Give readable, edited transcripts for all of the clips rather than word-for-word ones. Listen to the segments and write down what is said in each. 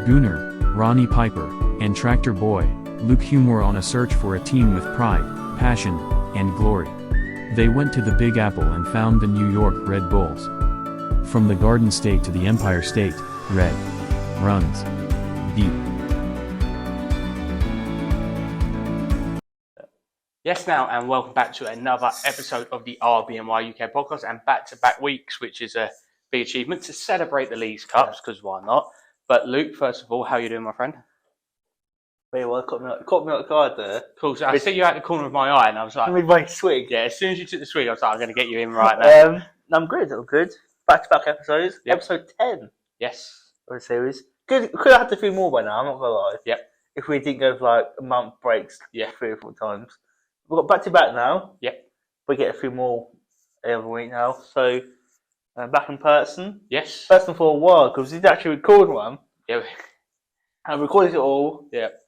Gooner, Ronnie Piper, and Tractor Boy, Luke Hume were on a search for a team with pride, passion, and glory. They went to the Big Apple and found the New York Red Bulls. From the Garden State to the Empire State, red runs deep. Yes, now, and welcome back to another episode of the RBNY UK podcast and back-to-back weeks, which is a big achievement to celebrate the Leagues Cups, because why not? But Luke, first of all, how are you doing, my friend? Very well, caught me out guard there. Cool, so I see you out the corner of my eye and I was like... With my swig. Yeah, as soon as you took the swig, I was like, I'm going to get you in right now. I'm good, Back-to-back episodes. Yep. Episode 10 Yes. of the series. Good. Could have had a few more by now, I'm not going to lie. Yep. If we didn't go for like a month breaks, Yeah. 3 or 4 times. We've got back-to-back now. Yep. We get a few more every week now. So, back in person. Yes. First and for a while, because we did actually record one. Yeah. And recorded it all. Yep.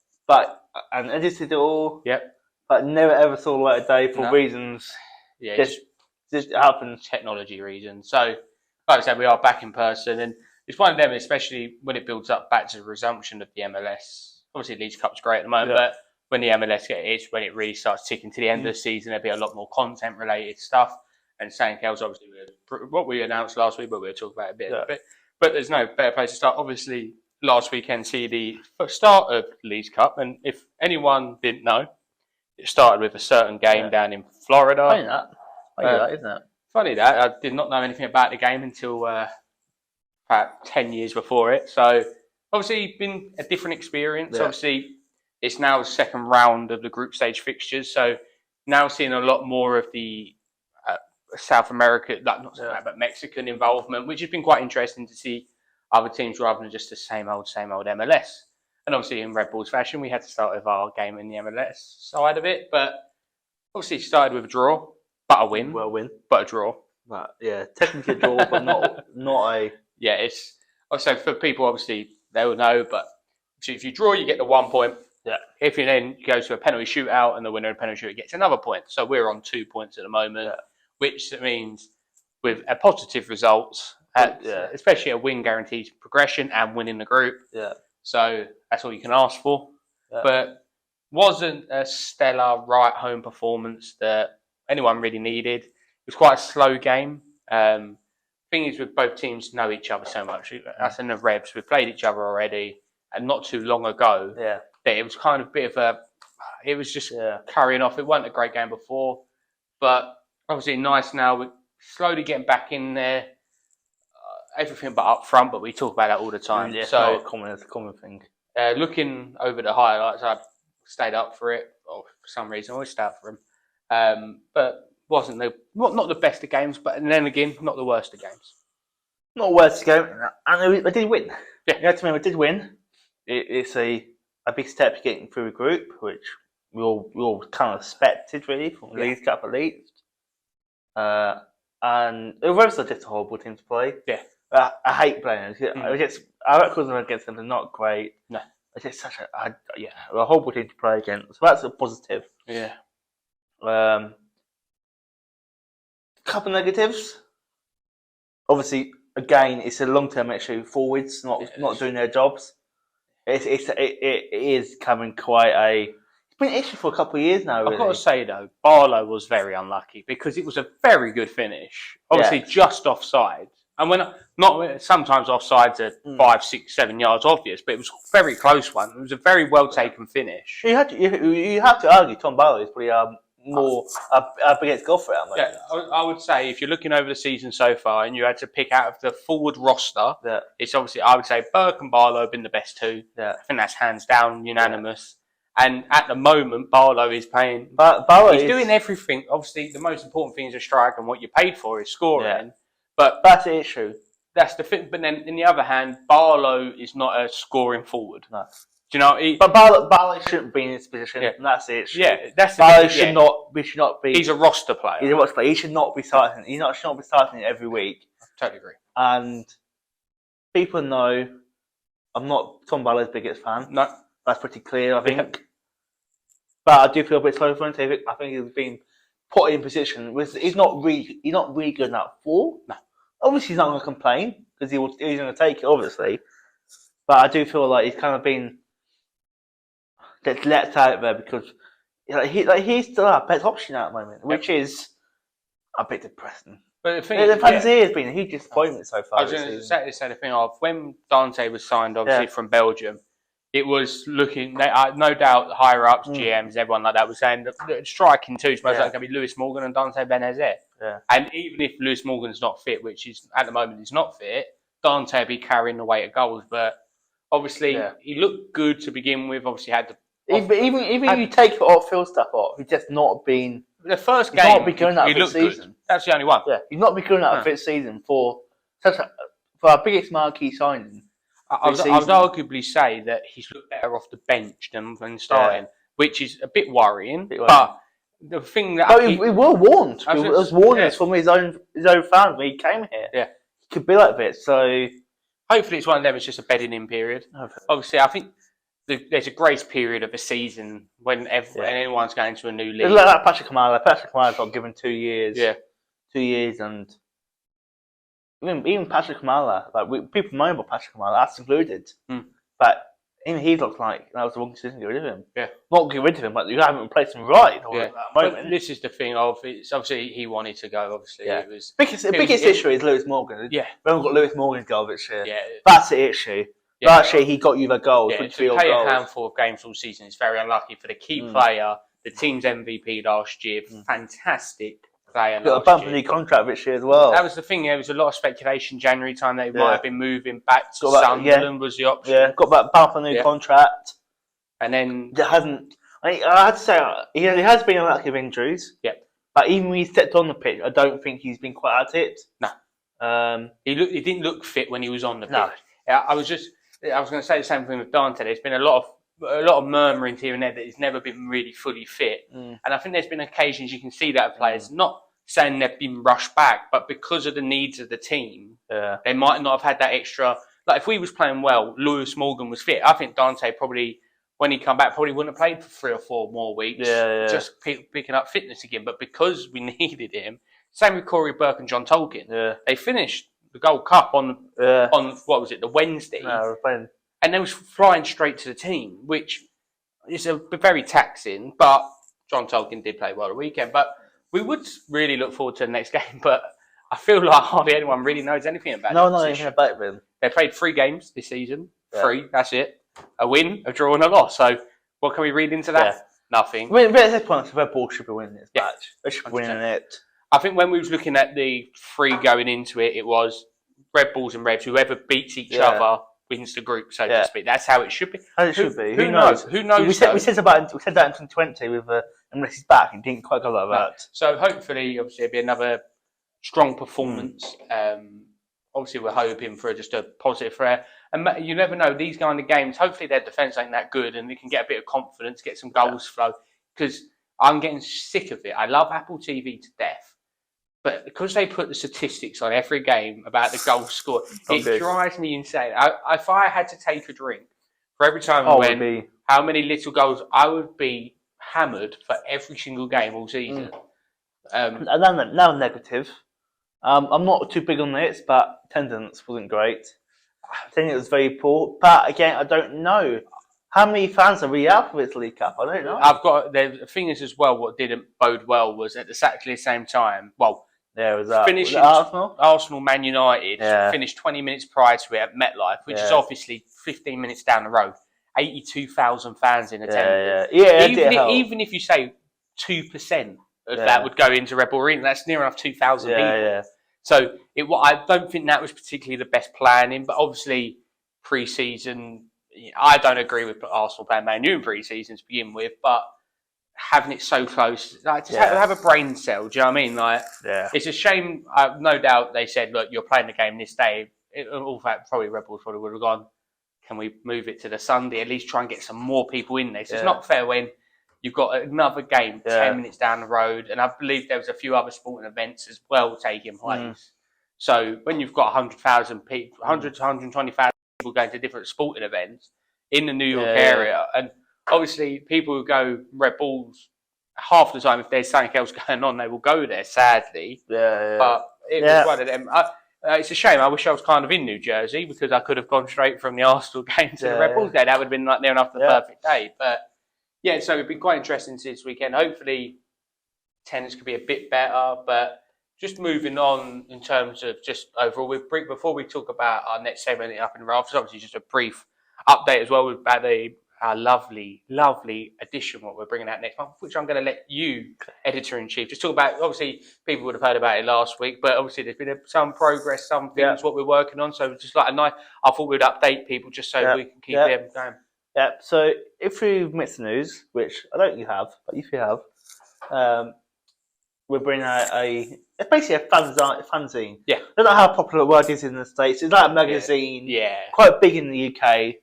And edited it all. Yep. But never ever saw the light of day for reasons. Yeah. Just happens. Technology reasons. So, like I said, we are back in person, and it's one of them, especially when it builds up back to the resumption of the MLS. Obviously, Leagues Cup's great at the moment, but when the MLS it's when it really starts ticking to the end of the season, there'll be a lot more content-related stuff. And something else, obviously, what we announced last week, but we'll talk about it a bit. But there's no better place to start. Obviously, last weekend see the start of Leagues Cup, and if anyone didn't know, it started with a certain game down in Florida. Funny that, isn't it? Funny that. I did not know anything about the game until about 10 years before it. So, obviously, been a different experience. Yeah. Obviously, it's now the second round of the group stage fixtures. So, now seeing a lot more of the South America, but Mexican involvement, which has been quite interesting to see other teams rather than just the same old MLS. And obviously, in Red Bulls fashion, we had to start with our game in the MLS side of it. But obviously, it started with a draw, but a win. Well, win. But a draw. But yeah, technically a draw, but not a... Yeah, it's... Also, for people, obviously, they will know, but if you draw, you get the 1 point. Yeah. If you then go to a penalty shootout and the winner of the penalty shootout gets another point. So we're on 2 points at the moment, which means with a positive results, especially a win guarantees progression and winning the group. Yeah. So that's all you can ask for. Yeah. But wasn't a stellar right home performance that anyone really needed. It was quite a slow game. Thing is, with both teams know each other so much. Us and the Rebs, we've played each other already, and not too long ago. Yeah. That it was kind of a bit of a. It was just carrying off. It wasn't a great game before, but obviously nice now. We're slowly getting back in there. Everything but up front, but we talk about that all the time. Yeah, so it's a common thing. Looking over the highlights, I stayed up for it, or for some reason I always stay up for them. But wasn't not the best of games, but then again, not the worst of games. Not the worst of games, and I did win. Yeah, you have to remember, I did win. It's a big step getting through the group, which we all kind of expected really from the Leagues Cup at least. And the Rebs are just a horrible team to play. Yeah. I hate playing them. Our records against them are not great. No. It's just such a horrible team to play against. So that's a positive. Yeah. Couple negatives. Obviously, again, it's a long-term issue. Forwards not doing their jobs. It is coming quite a. It's been an issue for a couple of years now. Really. I've got to say though, Barlow was very unlucky because it was a very good finish. Obviously, just offside, and sometimes offsides are 5, 6, 7 yards obvious, but it was a very close one. It was a very well taken finish. You have to argue Tom Barlow is pretty more up against goal threat. Yeah, I would say if you're looking over the season so far and you had to pick out of the forward roster, it's obviously I would say Burke and Barlow have been the best two. Yeah. I think that's hands down unanimous. And at the moment, Barlow is playing. He's doing everything. Obviously, the most important thing is a strike, and what you paid for is scoring. Yeah. But that's the issue. That's the thing. But then, in the other hand, Barlow is not a scoring forward. No. Do you know? But Barlow shouldn't be in this position. And that's the issue. Yeah, that's the Barlow should not be. He's a roster player. He's a roster player. He should not be starting. Should not be starting every week. I totally agree. And people know I'm not Tom Barlow's biggest fan. No. That's pretty clear, I think. Yeah. But I do feel a bit sorry for him. I think he's been put in position. He's not really good enough for. No. Obviously, he's not going to complain because he's going to take it, obviously. But I do feel like he's kind of been let out there because he's still our best option at the moment, which is a bit depressing. But the thing, the Fanzine has been a huge disappointment so far. I was going to say the thing of when Dante was signed, obviously from Belgium, it was looking. No doubt, the higher ups, GMs, everyone like that was saying that striking two is most likely going to be Lewis Morgan and Dante Benazet. Yeah. And even if Lewis Morgan's not fit, which is at the moment he's not fit, Dante will be carrying the weight of goals. But obviously, he looked good to begin with. Obviously, had the even you take the off-field stuff off, he's just not been. The first game, not been going out of the season. Good. That's the only one. Yeah, he's not been going out of the season for our biggest marquee signing. I would arguably say that he's looked better off the bench than starting, which is a bit worrying. But the thing that we were warned. It was warnings from his own fans when he came here. Yeah, it could be like this. So hopefully, it's one of them. It's just a bedding in period. Obviously, I think there's a grace period of a season when anyone's going to a new league. It's like Patrick Kamala. Patrick Kamala got given 2 years. Yeah, 2 years, and even Patrick Kamala, people moan about Patrick Kamala, that's included. But even he looks like that was the wrong decision to get rid of him. Yeah, not get rid of him, but you haven't replaced him right. At that moment. But this is the thing of it's obviously he wanted to go. Obviously, it was the biggest issue is Lewis Morgan. Yeah, we haven't got Lewis Morgan's goal this year. Yeah, that's the issue. Yeah, last year he got you the goals. Yeah, to play a handful of games all season is very unlucky for the key player, the team's MVP last year. Fantastic player. Got a bump in the contract this year as well. That was the thing. There was a lot of speculation January time that he might have been moving back to Sunderland was the option. Yeah, got that bump on the contract, and then it hasn't. I had to say he has been unlucky with injuries. Yeah, but even when he stepped on the pitch, I don't think he's been quite at it. No, he didn't look fit when he was on the pitch. I was going to say the same thing with Dante. There's been a lot of murmurings here and there that he's never been really fully fit, and I think there's been occasions you can see that players not saying they've been rushed back, but because of the needs of the team, they might not have had that extra. Like if we was playing well, Lewis Morgan was fit. I think Dante probably, when he come back, probably wouldn't have played for 3 or 4 more weeks, just picking up fitness again. But because we needed him, same with Corey Burke and John Tolkien. They finished the Gold Cup on what was it, the Wednesday, and they was flying straight to the team, which is very taxing. But John Tolkien did play well the weekend. But we would really look forward to the next game. But I feel like hardly anyone really knows anything about it. No one knows anything about them. They played 3 games this season. 3, that's it. A win, a draw, and a loss. So what can we read into that? Yeah. Nothing. I mean, at this point, Red Bull should be winning this match. They should be winning it. I think when we was looking at the 3 going into it, it was Red Bulls and Revs. Whoever beats each other wins the group, so to speak. That's how it should be. As it should be. Who knows? Who knows? We said that in 2020 with unless he's back, it didn't quite go like that. So hopefully, obviously, it'll be another strong performance. Obviously, we're hoping for just a positive threat. And you never know, these kind of games, hopefully their defence ain't that good and they can get a bit of confidence, get some goals flow. Because I'm getting sick of it. I love Apple TV to death. But because they put the statistics on every game about the goals scored, it drives me insane. If I had to take a drink for every time I went, how many little goals, I would be hammered for every single game all season. Now negative. I'm not too big on this, but attendance wasn't great. I think it was very poor. But again, I don't know. How many fans are we out for this League Cup? I don't know. The thing is as well, what didn't bode well was at exactly the same time, there was finishing Arsenal, Man United, finished 20 minutes prior to it at MetLife, which is obviously 15 minutes down the road. 82,000 fans in attendance. Even if you say 2% of that would go into Red Bull Arena, that's near enough 2,000 people. So I don't think that was particularly the best planning, but obviously pre-season, I don't agree with Arsenal playing Man U in pre-season to begin with, but having it so close, have a brain cell. Do you know what I mean? It's a shame. No doubt they said, look, you're playing the game this day. In fact, probably Red Bulls probably would have gone, can we move it to the Sunday? At least try and get some more people in there. So it's not fair when you've got another game 10 minutes down the road, and I believe there was a few other sporting events as well taking place. So when you've got 100,000 people, 100 to 120,000 people going to different sporting events in the New York area, and obviously people who go Red Bulls, half the time if there's something else going on, they will go there, sadly. But it was one of them. It's a shame. I wish I was kind of in New Jersey because I could have gone straight from the Arsenal game to the Red Bulls game. That would have been like near enough the perfect day. But yeah, so it'd be quite interesting this weekend. Hopefully, tennis could be a bit better. But just moving on in terms of just overall, before we talk about our next segment up in the Rafters, obviously just a brief update as well about our lovely edition, what we're bringing out next month, which I'm going to let you, Editor-in-Chief, just talk about. Obviously, people would have heard about it last week, but obviously there's been some progress, some things, what we're working on. So just like I thought we'd update people just so we can keep them going. Yeah, so if you've missed the news, which I don't think you have, but if you have, we're bringing out it's basically a fanzine. Yeah. I don't know how popular the word is in the States. It's like a magazine. Yeah. Quite big in the UK.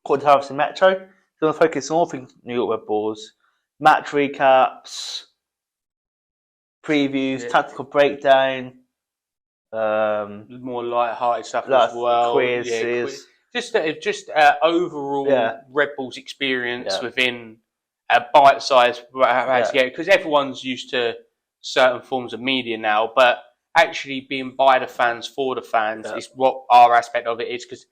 Called Harrison Metro. It's going to focus on all things New York Red Bulls, match recaps, previews, tactical breakdown, more light-hearted stuff as well. Quizzes. Just overall Red Bulls experience within a bite-sized because everyone's used to certain forms of media now, but actually being by the fans for the fans is what our aspect of it is. Because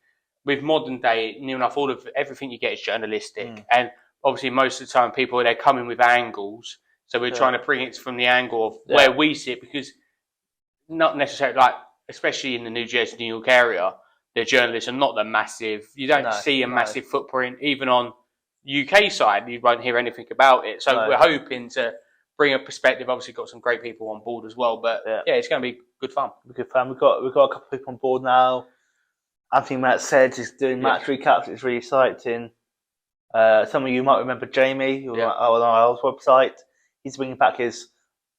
with modern day, near enough everything you get is journalistic, and obviously most of the time they're coming with angles. So we're trying to bring it from the angle of where we sit, because not necessarily especially in the New Jersey, New York area, the journalists are not the massive. You don't see a massive footprint even on UK side. You won't hear anything about it. So we're hoping to bring a perspective. Obviously, got some great people on board as well. But it's going to be good fun. Good fun. We've got a couple of people on board now. Anthony Matt said he's doing match recaps. It's really exciting. Some of you might remember Jamie on our website. He's bringing back his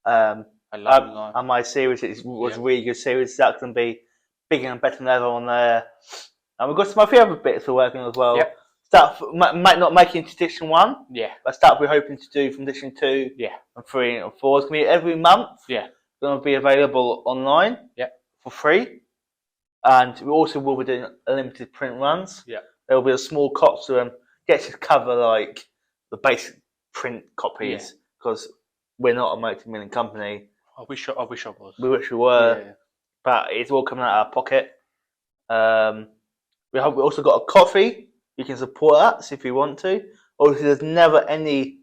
my series. It was a really good series. That's going to be bigger and better than ever on there. And we've got some other bits we're working on as well. Yep. Stuff might not make it into Edition 1. Yeah. But stuff we're hoping to do from Edition 2 and 3 and 4. It's going to be every month. Yeah. It's going to be available online for free. And we also will be doing limited print runs. Yeah. There will be a small cost to them. Get to cover like the basic print copies, because we're not a multi-million company. I wish I was. We wish we were, but it's all coming out of our pocket. We also got a coffee. You can support us if you want to. Obviously, there's never any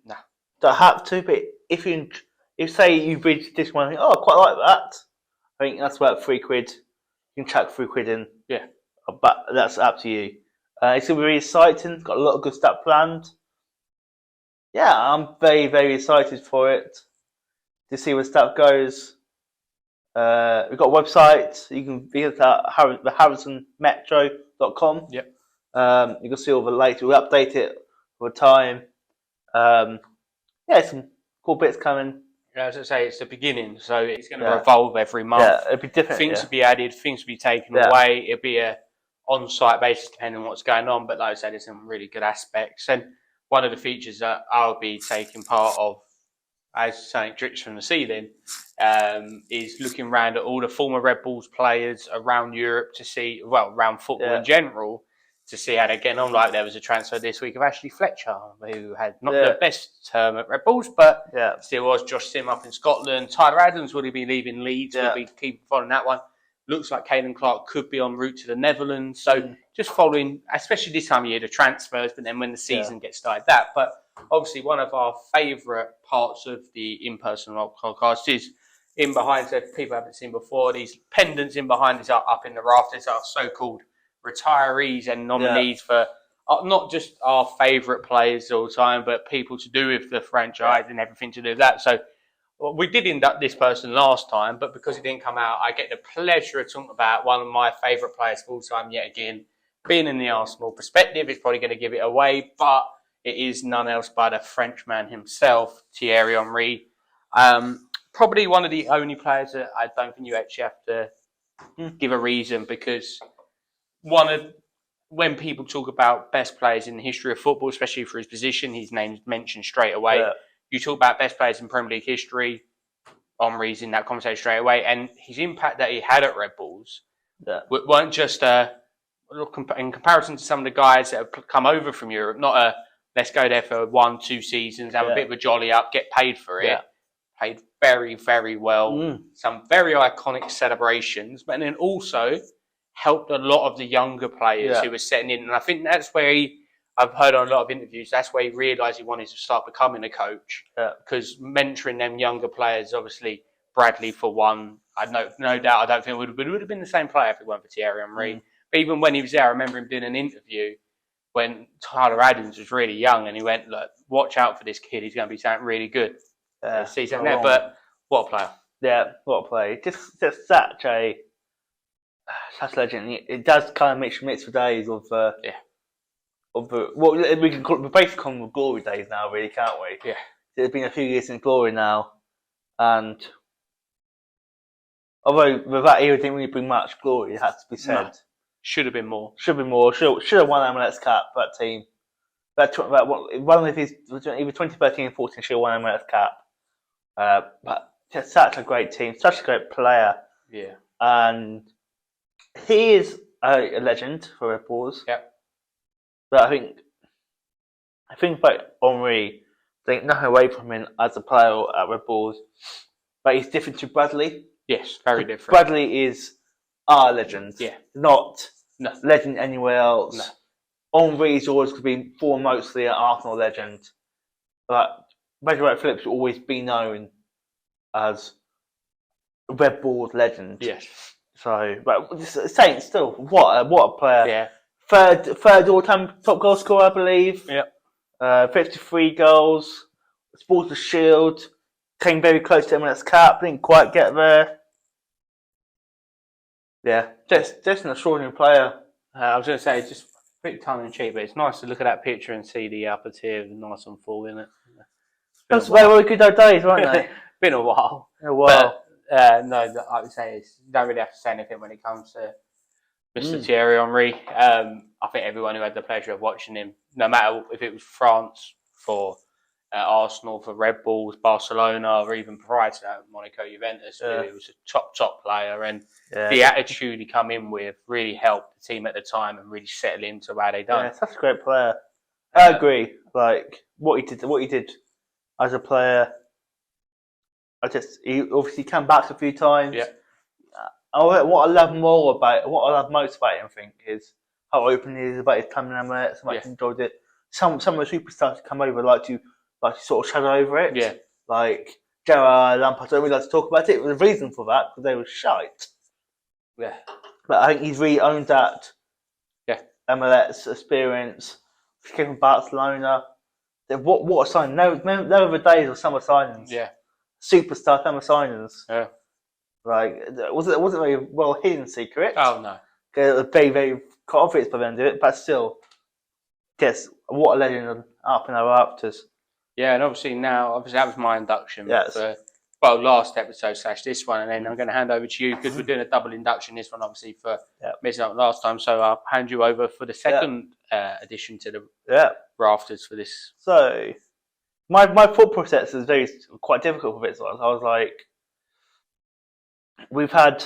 that have to. But if say you read this one, and think, I quite like that. I think that's about £3. You can chuck £3 in. Yeah, but that's up to you. It's going to be really exciting. It's got a lot of good stuff planned. Yeah, I'm very, very excited for it to see where stuff goes. We've got a website. You can visit harrisonmetro.com. Yep. You can see all the latest. We'll update it over time. Some cool bits coming. As I say, it's the beginning, so it's going to evolve every month. Yeah, it'll be different. Things will be added, things will be taken away. It'll be a on-site basis depending on what's going on. But like I said, there's some really good aspects. And one of the features that I'll be taking part of, as something drips from the ceiling, is looking around at all the former Red Bulls players around Europe to see, around football in general, to see how they're getting on. Like there was a transfer this week of Ashley Fletcher, who had not the best term at Red Bulls, but still was. Josh Sim up in Scotland. Tyler Adams, will he be leaving Leeds? We'll be keep following that one. Looks like Caden Clark could be en route to the Netherlands. So just following, especially this time of year, the transfers, but then when the season gets started, But obviously one of our favourite parts of the in-person podcast is in behind, so people haven't seen before, these pendants in behind us up in the rafters are so-called retirees and nominees for not just our favourite players all the time, but people to do with the franchise and everything to do with that. So we did induct this person last time, but because it didn't come out, I get the pleasure of talking about one of my favourite players of all time yet again. Being in the Arsenal perspective, it's probably going to give it away, but it is none else but a Frenchman himself, Thierry Henry. Probably one of the only players that I don't think you actually have to give a reason, because when people talk about best players in the history of football, especially for his position, his name's mentioned straight away. Yeah. You talk about best players in Premier League history, Henry's in that conversation straight away, and his impact that he had at Red Bulls weren't just in comparison to some of the guys that have come over from Europe, not let's go there for 1-2 seasons, have a bit of a jolly up, get paid for it. played very, very well. Some very iconic celebrations, but then also helped a lot of the younger players who were setting in. And I think that's where I've heard on a lot of interviews, that's where he realised he wanted to start becoming a coach. Because mentoring them younger players, obviously Bradley for one, no doubt, I don't think it would have been the same player if it weren't for Thierry Henry. But even when he was there, I remember him doing an interview when Tyler Adams was really young, and he went, "Look, watch out for this kid. He's going to be something really good." See something there, but what a player! Yeah, what a player! Just such a legend. It does kind of mix for days of the what we can call it, we're basically calling them glory days now, really, can't we? Yeah. It's been a few years in glory now, and although that era didn't really bring much glory, it has to be said. No. Should have been more. Should have won MLS Cup, that team. One of his, either 2013 or 14, should have won MLS Cup. But just such a great team, such a great player. Yeah. And he is a legend for Red Bulls. Yeah. But I think about Henry, take nothing away from him as a player at Red Bulls, but he's different to Bradley. Yes, very different. Bradley is our legend. Yeah. Not No. legend anywhere else. No. Henry's always been mostly an Arsenal legend. But Bradley Phillips will always be known as Red Bulls legend. Yes. So, but saying still, what a player. Yeah. Third all-time top goal scorer, I believe. Yep. 53 goals. Sports the Shield. Came very close to MLS Cup. Didn't quite get there. Yeah, just an extraordinary player. I was going to say, just a bit tongue in cheek, but it's nice to look at that picture and see the upper tier nice and full, isn't it? That's very good old days, weren't they? Been a while. But, no, I would say you don't really have to say anything when it comes to Mr. Thierry Henry. I think everyone who had the pleasure of watching him, no matter if it was France, for Arsenal, for Red Bulls, Barcelona, or even prior to that, Monaco, Juventus, he was a top player, and the attitude he come in with really helped the team at the time and really settle into how they done. Yeah, such a great player. I agree. Like what he did as a player. He obviously came back a few times. Yeah. What I love most about him, I think, is how open he is about his time in MLS. So much enjoyed it. Some of the superstars come over like to sort of shadow over it. Yeah. Like Gerrard, Lampard, I don't really like to talk about it. There's a reason for that, because they were shite. Yeah. But I think he's really owned that MLS experience. He came from Barcelona. What a sign. No other days of summer signings. Yeah. Superstar summer signings. Yeah. Like, it wasn't a very well hidden secret. Oh, no. It was very, very obvious by the end of it, but still, yes, what a legend up in our Rafters. Yeah, and obviously that was my induction Yes. for last episode / this one, and then I'm going to hand over to you because we're doing a double induction. This one, obviously, for missing out last time, so I'll hand you over for the second addition to the Rafters for this. So, my thought process is quite difficult for this one. I was like, we've had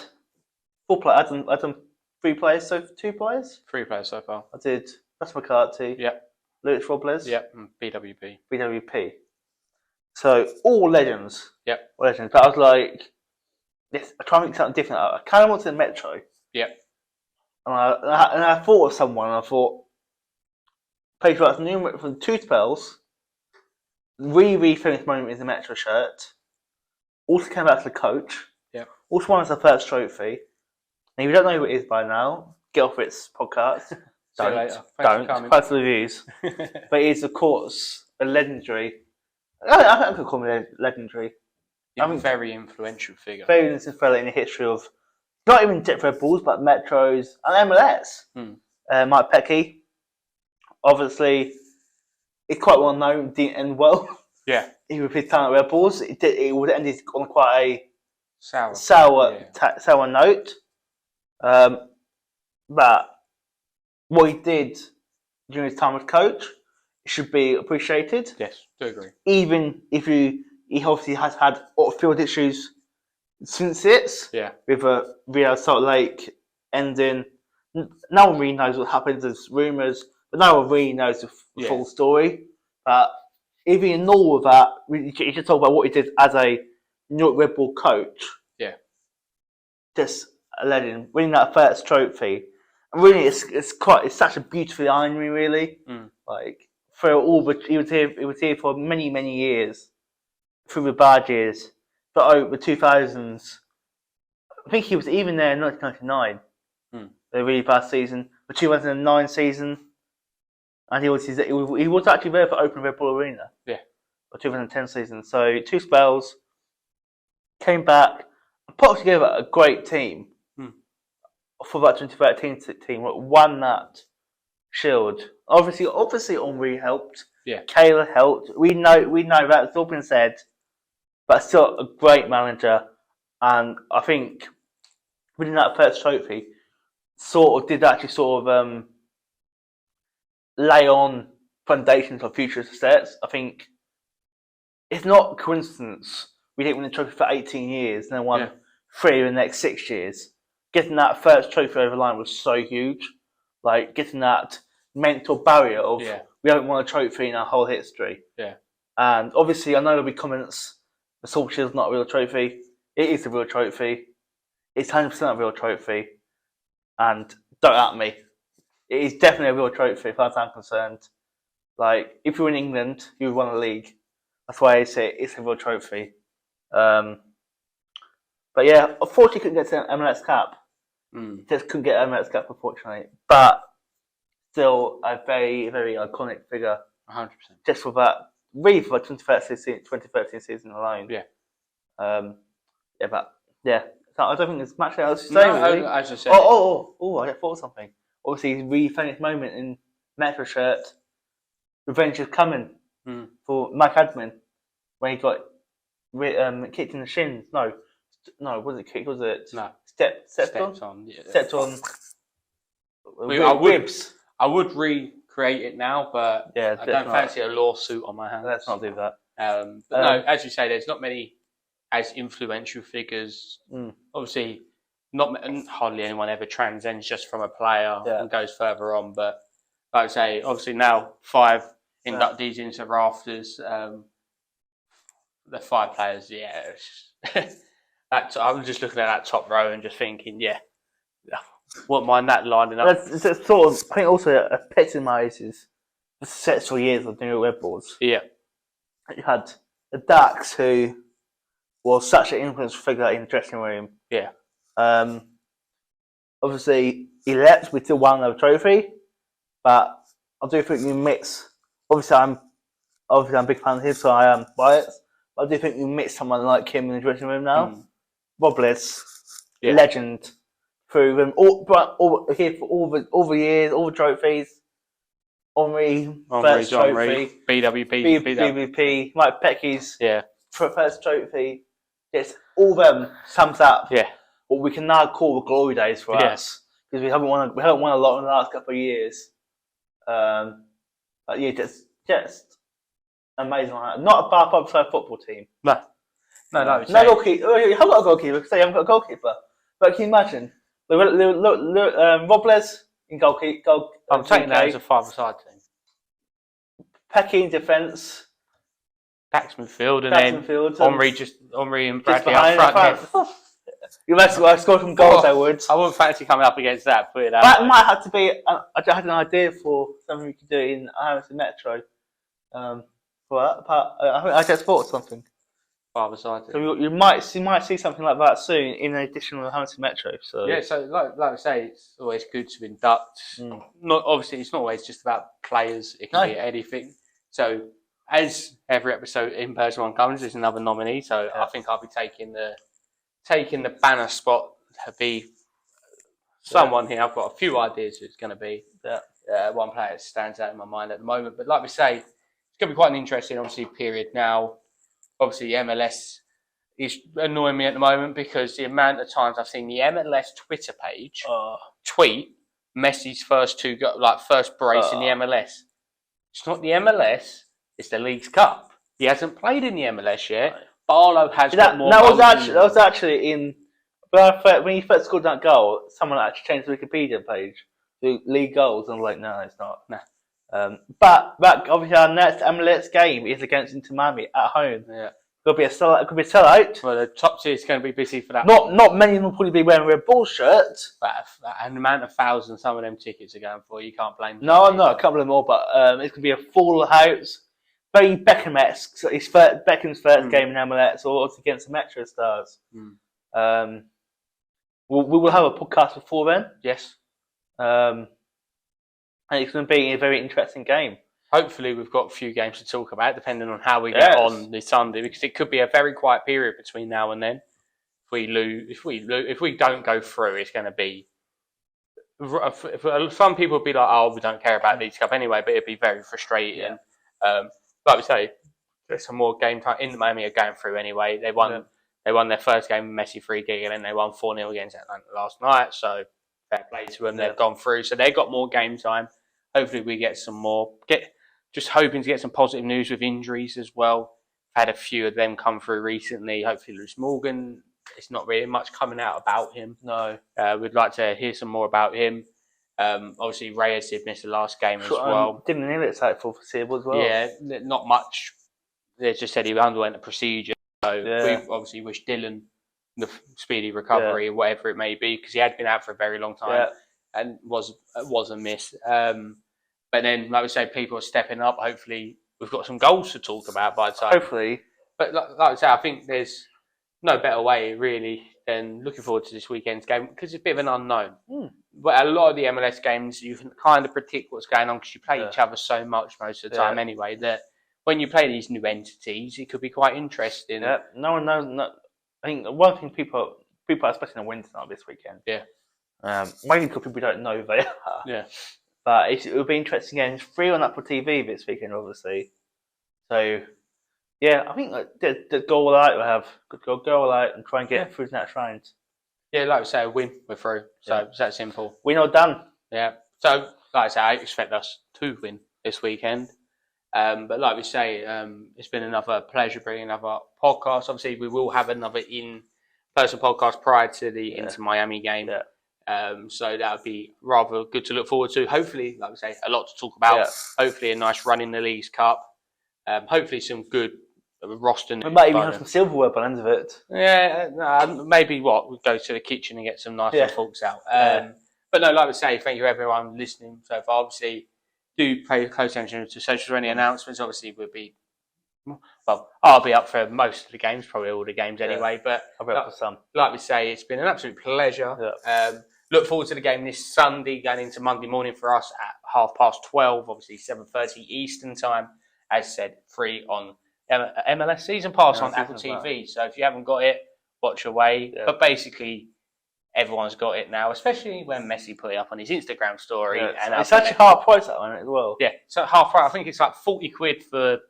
4 players. I've done 3 players, so 2 players. 3 players so far. I did Russ McCarthy. Yep. Lewis Robles. Yep. And BWP. BWP. So all legends. Yep. All legends. But I was like, yes, I try and make something different. I kind of wanted a Metro. Yep. And I thought of someone. And I thought, played for us from 2 spells. Really famous moment in the Metro shirt. Also came back to the coach. Yep. Also won us the first trophy. And if you don't know who it is by now, get off its podcast. Don't. Quite the reviews. But he's, of course, a legendary. I could call him legendary. Very influential figure. Very influential in the history of not even Red Bulls, but Metros and MLS. Mike Pecky, obviously, it's quite well known, didn't end well. Yeah. With his time at Red Bulls, it would end on quite a sour note. But what he did during his time as coach should be appreciated. Yes, do agree. Even if he obviously has had off-field issues since it. Yeah. With a Real Salt Lake ending. No one really knows what happened. There's rumours, but no one really knows the full story. But even in all of that, you should talk about what he did as a New York Red Bull coach. Yeah. Just a legend. Winning that first trophy. And really, it's such a beautiful irony, really. Like, for all the, he was here for many years. Through the bad years. But over the 2000s, I think he was even there in 1999. The really bad season. The 2009 season. And he was actually there for Open Red Bull Arena. Yeah. The 2010 season. So 2 spells. Came back. And put together a great team. For that 2013 team. Won that Shield. Obviously Henri helped. Yeah. Kayla helped. We know that. It's all been said. But still a great manager. And I think winning that first trophy did lay on foundations for future success. I think it's not a coincidence we didn't win the trophy for 18 years and then won 3 in the next 6 years. Getting that first trophy over the line was so huge. Like, getting that mental barrier of we haven't won a trophy in our whole history. Yeah. And obviously, I know there'll be comments, the Salt Shield's not a real trophy. It is a real trophy. It's 100% a real trophy. And don't at me. It is definitely a real trophy, as far as I'm concerned. Like, if you were in England, you would win a league. That's why I say it's a real trophy. But yeah, unfortunately, couldn't get to an MLS Cup. Just couldn't get an MLS Cup, unfortunately. But still, a very iconic figure. 100%. Just for that, really for the 2013 season alone. Yeah. So I don't think there's much else to say. No, really. as I said. I just thought of something. Obviously, his really famous moment in Metro shirt. Revenge is coming for Mike Admin when he got kicked in the shins. No, was it kicked? Was it stepped on? Yeah. Stepped on. Ribs. I would recreate it now, but I don't fancy a lawsuit on my hands. Let's not do that. But no, as you say, there's not many as influential figures. Obviously, hardly anyone ever transcends just from a player and goes further on. But like I say, obviously now 5 inductees into Rafters. The 5 players, I was just looking at that top row and just thinking, wouldn't mind that lining up. It's sort of, I think also epitomises the successful years of New York Red Bulls. Yeah. You had the Dax, who was such an influential figure in the dressing room. Yeah. Obviously, he left, we still won another trophy, but I do think you mix. Obviously, I'm a big fan of his, so I am biased. But I do think you mix someone like him in the dressing room now. Robles, legend, through them all here for all the years, all the trophies. Henri, first trophy. BWP, Mike Pecky's first trophy. Yes, all them sums up what we can now call the glory days for us, because we haven't won a lot in the last couple of years. But just amazing. Not a bad side football team. No, no goalkeeper. You haven't got a goalkeeper because you haven't got a goalkeeper. But can you imagine? Robles in goalkeeper. I'm taking that as a 5-a-side team. Pecky in defence. Dax midfield, and then Henri and Bradley up front. You must score some goals, I would. I wouldn't fancy coming up against that. Put it that way. Might have to be. I had an idea for something we could do in Hamilton Metro. For that, but I think I just thought of something. 5-a-side. So you might see something like that soon in addition to Hamilton Metro. So so like I say, it's always good to induct. Obviously, it's not always just about players. It can be anything. So as every episode in person one comes, there's another nominee. So I think I'll be taking the banner spot to be someone here. I've got a few ideas who it's going to be. One player that stands out in my mind at the moment. But like we say, it's going to be quite an interesting, obviously, period now. Obviously, MLS is annoying me at the moment because the amount of times I've seen the MLS Twitter page tweet Messi's first brace in the MLS. It's not the MLS, it's the League's Cup. He hasn't played in the MLS yet. Barlow has got more. That was actually in when he first scored that goal. Someone actually changed the Wikipedia page to league goals, and I'm like, no, it's not. No. But obviously our next MLS game is against Inter Miami at home. Could be a sellout. It could be a sellout. Well, the top tier is going to be busy for that. Not many of them will probably be wearing Red Bull shirts. But an amount of thousands some of them tickets are going for, you can't blame them. No, a couple of more, but it's going to be a full house. Very Beckham-esque. It's Beckham's first game in MLS, or it's against the Metro Stars. We will have a podcast before then. Yes. And it's going to be a very interesting game. Hopefully, we've got a few games to talk about, depending on how we get on this Sunday, because it could be a very quiet period between now and then. If we don't go through, it's going to be. Some people will be like, "Oh, we don't care about League Cup anyway," but it'd be very frustrating. Like we say, there's some more game time. Inter Miami are going through anyway. They won. They won their first game, Messi free kick, and then they won 4-0 against Atlanta last night. So fair play to them. They've gone through, so they've got more game time. Hopefully, we get some more. Just hoping to get some positive news with injuries as well. Had a few of them come through recently. Hopefully, Lewis Morgan. It's not really much coming out about him. No. We'd like to hear some more about him. Obviously, Reyes did miss the last game as well. Didn't hear it's out for foreseeable as well. Yeah, not much. They just said he underwent a procedure. So we obviously wish Dylan the speedy recovery, or whatever it may be, because he had been out for a very long time and was a miss. But then, like we say, people are stepping up. Hopefully, we've got some goals to talk about by the time. Hopefully. But like I say, I think there's no better way, really, than looking forward to this weekend's game, because it's a bit of an unknown. But a lot of the MLS games, you can kind of predict what's going on because you play each other so much most of the time anyway, that when you play these new entities, it could be quite interesting. Yeah, no one knows. I think one thing people, especially in the winter night this weekend, mainly because people don't know who they are. Yeah. But it'll be interesting games. Free on Apple TV this weekend, obviously. So, yeah, I think the go all out. We'll have go all out and try and get through the next round. Yeah, like we say, a win, we're through. So it's that simple. Win or done. Yeah. So, like I say, I expect us to win this weekend. But like we say, it's been another pleasure bringing another podcast. Obviously, we will have another in-person podcast prior to the Inter Miami game. Yeah. So that would be rather good to look forward to. Hopefully, like we say, a lot to talk about. Yeah. Hopefully, a nice run in the Leagues Cup. Hopefully, some good roster. We might even have some silverware by the end of it. Yeah, maybe we'll go to the kitchen and get some nice forks out. But no, like we say, thank you everyone listening so far. Obviously, do pay close attention to socials or any announcements. Obviously, I'll be up for most of the games, probably all the games anyway. But I'll be up for some. Like we say, it's been an absolute pleasure. Yeah. Look forward to the game this Sunday, going into Monday morning for us at 12:30, obviously 7:30 Eastern time. As said, free on MLS Season Pass on Apple TV. So if you haven't got it, watch away. Yeah. But basically, everyone's got it now, especially when Messi put it up on his Instagram story. Yeah, and it's actually half price that one as well. Yeah, so half price. I think it's like 40 quid for the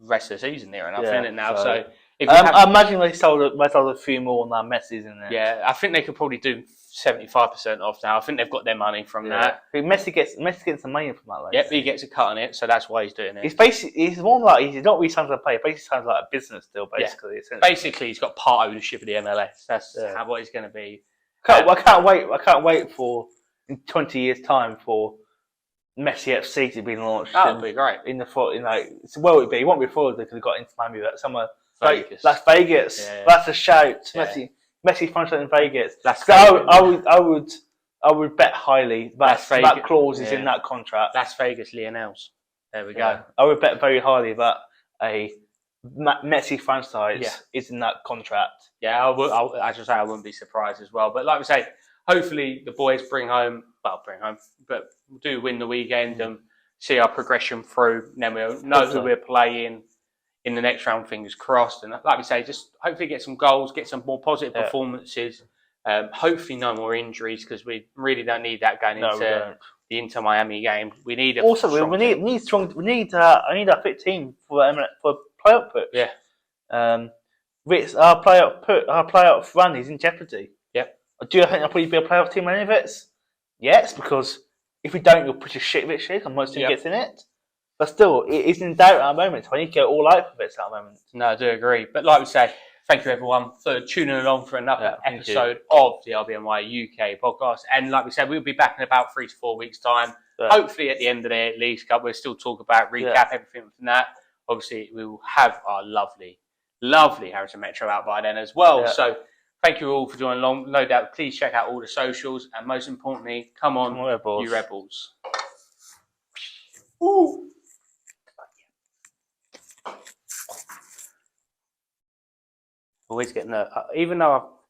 rest of the season there, and I've seen it now. So if I imagine they sold a few more on that Messi's in there. Yeah, I think they could probably do 75% off now. I think they've got their money from that. Messi gets some money from that. Yep, he gets a cut on it, so that's why he's doing it. He's more like he's not really sounds like a player. Basically, sounds like a business deal. Basically, basically, he's got part ownership of the MLS. That's what he's going to be. I can't wait for in 20 years' time for Messi FC to be launched. That would be great. Well, it'd be. It won't be forward because we've got into Miami, but somewhere Vegas. Las Vegas. Yeah. That's a shout. Yeah. Messi franchise in Vegas. I would bet highly that clause is in that contract. Las Vegas Lionels. There we go. I would bet very highly that a Messi franchise is in that contract. Yeah, I just say I wouldn't be surprised as well. But like we say, hopefully the boys bring home, but do win the weekend and see our progression through. And then we'll know who we're playing in the next round, fingers crossed. And like we say, just hopefully get some goals, get some more positive performances. Hopefully no more injuries, because we really don't need that going into the Inter Miami game. We need a we need a fit team for playoff push. Yeah. Our playoff run is in jeopardy. Yep. Do you think there'll probably be a playoff team in any of it? Yes, because if we don't, you'll push a shit bit shit and most team gets in it. But still, it is in doubt at the moment. So I need to go all out for bits at the moment. No, I do agree. But like we say, thank you everyone for tuning along for another episode of the RBNY UK podcast. And like we said, we'll be back in about 3 to 4 weeks' time. Yeah. Hopefully at the end of the Leagues Cup, we'll still talk about, recap everything from that. Obviously, we will have our lovely lovely Harrison Metro out by then as well. Yeah. So thank you all for joining along. No doubt, please check out all the socials, and most importantly, come on, Rebels. you Rebels. Ooh. Always get nervous, even though I've